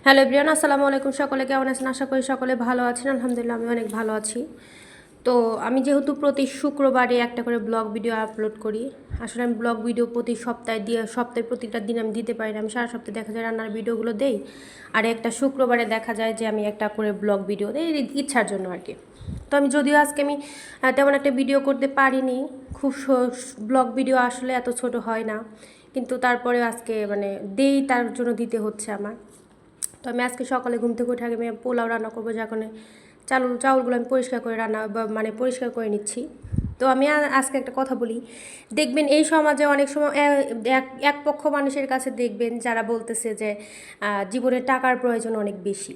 Hello everyone, আসসালামু আলাইকুম। সকলে কেমন আছেন? আশা করি সকলে ভালো আছেন। আলহামদুলিল্লাহ আমি অনেক ভালো আছি। তো আমি যেহেতু প্রতি শুক্রবারে একটা করে ব্লগ ভিডিও আপলোড করি, আসলে আমি ব্লগ ভিডিও প্রতি সপ্তাহে প্রতিটা দিন আমি দিতে পারি না। আমি সারা সপ্তাহে দেখা যায় রান্নার ভিডিওগুলো দেই, আর একটা শুক্রবারে দেখা যায় যে আমি একটা করে ব্লগ ভিডিও দিই ইচ্ছার জন্য আর কি। তো আমি যদিও আজকে আমি তেমন একটা ভিডিও করতে পারিনি, খুব ব্লগ ভিডিও আসলে এত ছোট হয় না, কিন্তু তারপরে আজকে মানে দেই, তার জন্য দিতে হচ্ছে আমার। তো আমি আজকে সকালে ঘুম থেকে উঠে আগে আমি পোলাও রান্না করবো, যখন চাউলগুলো আমি পরিষ্কার করে মানে পরিষ্কার করে নিচ্ছি। তো আমি আজকে একটা কথা বলি, দেখবেন এই সমাজে অনেক সময় এক পক্ষ মানুষের কাছে দেখবেন যারা বলতেছে যে জীবনে টাকার প্রয়োজন অনেক বেশি,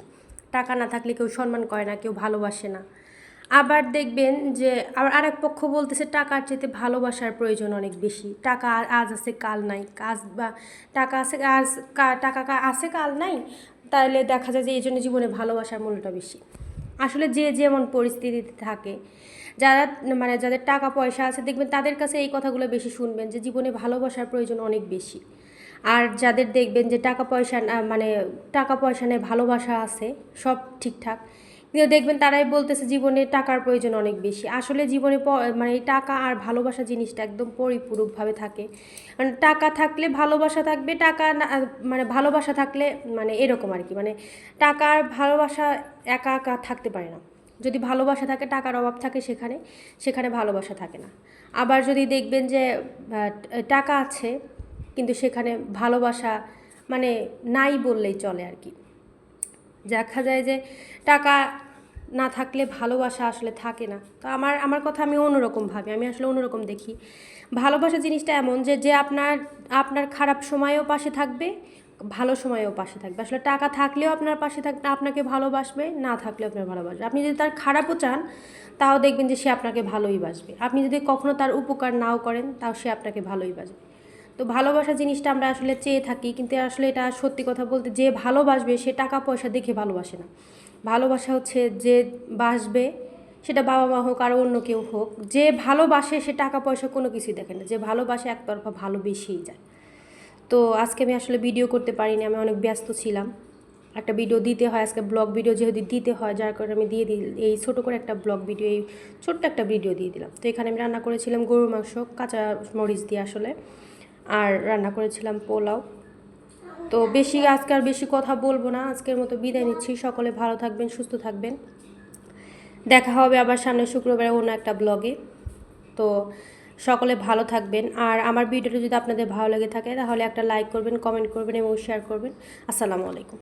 টাকা না থাকলে কেউ সম্মান করে না, কেউ ভালোবাসে না। আবার দেখবেন যে আরেক পক্ষ বলতেছে টাকার চাইতে ভালোবাসার প্রয়োজন অনেক বেশি, টাকা আজ আছে কাল নাই, টাকা আছে টাকা আছে কাল নাই, তাহলে দেখা যায় যে এই জন্য জীবনে ভালোবাসার মূল্যটা বেশি। আসলে যে যেমন পরিস্থিতিতে থাকে, যারা মানে যাদের টাকা পয়সা আছে দেখবেন তাদের কাছে এই কথাগুলো বেশি শুনবেন যে জীবনে ভালোবাসার প্রয়োজন অনেক বেশি। আর যাদের দেখবেন যে টাকা পয়সা নেই, ভালোবাসা আছে, সব ঠিকঠাক, কিন্তু দেখবেন তারাই বলতেছে জীবনে টাকার প্রয়োজন অনেক বেশি। আসলে জীবনে মানে এই টাকা আর ভালোবাসা জিনিসটা একদম পরিপূরকভাবে থাকে। মানে টাকা থাকলে ভালোবাসা থাকবে, টাকা না মানে ভালোবাসা থাকলে মানে এরকম আর কি, মানে টাকা আর ভালোবাসা একা একা থাকতে পারে না। যদি ভালোবাসা থাকে, টাকার অভাব থাকে সেখানে, সেখানে ভালোবাসা থাকে না। আবার যদি দেখবেন যে টাকা আছে কিন্তু সেখানে ভালোবাসা মানে নাই বললেই চলে আর কি। দেখা যায় যে টাকা না থাকলে ভালোবাসা আসলে থাকে না। তো আমার কথা আমি অন্যরকম ভাবি, আমি আসলে অন্যরকম দেখি। ভালোবাসা জিনিসটা এমন যে যে আপনার আপনার খারাপ সময়েও পাশে থাকবে, ভালো সময়েও পাশে থাকবে। আসলে টাকা থাকলেও আপনার পাশে থাকবে, আপনাকে ভালোবাসবে, না থাকলেও আপনার ভালোবাসবে। আপনি যদি তার খারাপও চান তাও দেখবেন যে সে আপনাকে ভালোই বাসবে। আপনি যদি কখনো তার উপকার নাও করেন তাও সে আপনাকে ভালোই বাসবে। তো ভালোবাসা জিনিসটা আমরা আসলে চেয়ে থাকি, কিন্তু আসলে এটা সত্যি কথা বলতে, যে ভালোবাসবে সে টাকা পয়সা দেখে ভালোবাসে না। ভালোবাসা হচ্ছে যে বাসবে, সেটা বাবা মা হোক আর অন্য কেউ হোক, যে ভালোবাসে সে টাকা পয়সা কোনো কিছুই দেখে না, যে ভালোবাসে একতরফা ভালোবেসেই যায়। তো আজকে আমি আসলে ভিডিও করতে পারিনি, আমি অনেক ব্যস্ত ছিলাম। একটা ভিডিও দিতে হয় আজকে, ব্লগ ভিডিও যেহেতু দিতে হয়, যার কারণে আমি দিয়ে দিই এই ছোটো করে একটা ব্লগ ভিডিও, এই ছোট্ট একটা ভিডিও দিয়ে দিলাম। তো এখানে আমি রান্না করেছিলাম গরুর মাংস কাঁচা মরিচ দিয়ে আসলে, আর রান্না করেছিলাম পোলাও। তো আজকে আর বেশি কথা বলবো না, আজকের মতো বিদায় নিচ্ছি। সকলে ভালো থাকবেন, সুস্থ থাকবেন। দেখা হবে আবার সামনে শুক্রবারে অন্য একটা ব্লগে। তো সকলে ভালো থাকবেন, আর আমার ভিডিওটা যদি আপনাদের ভালো লেগে থাকে তাহলে একটা লাইক করবেন, কমেন্ট করবেন এবং শেয়ার করবেন। আসসালামু আলাইকুম।